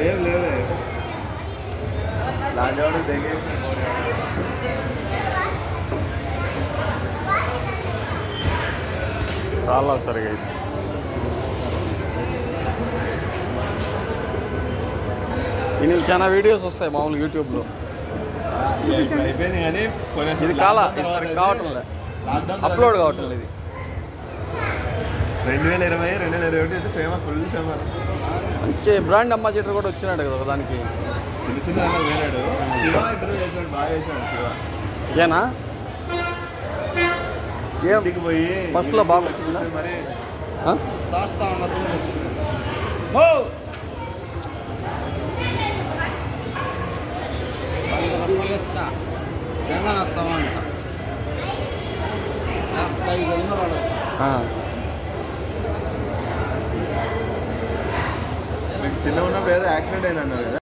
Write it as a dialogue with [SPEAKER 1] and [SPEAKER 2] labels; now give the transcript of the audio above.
[SPEAKER 1] ఏం లేదు లాంటి తెగేసి
[SPEAKER 2] చాలా సరిగా ఇది దీనికి చాలా వీడియోస్ వస్తాయి మామూలు యూట్యూబ్లో.
[SPEAKER 1] అయిపోయింది కానీ
[SPEAKER 2] ఇది కావటం లేదు, అప్లోడ్ కావటం లేదు.
[SPEAKER 1] 2020 2021 అయితే ఫేమస్, ఫుల్ ఫేమస్.
[SPEAKER 2] మంచి బ్రాండ్ అంబాసిడర్ కూడా వచ్చినాడు కదా దానికి.
[SPEAKER 1] చిన్న చిన్న వేరాడు. శివ ఇంటర్వ్యూ చేశాడు, బాగా చేశాడు శివ.
[SPEAKER 2] ఏనా
[SPEAKER 1] ఇంటికి పోయి
[SPEAKER 2] ఫస్ట్లో బాగా వచ్చిందా
[SPEAKER 1] మరి
[SPEAKER 2] దాస్తా ఉన్నది.
[SPEAKER 1] చిన్న ఉన్నప్పుడు ఏదో యాక్సిడెంట్ అయింది అన్నారు కదా.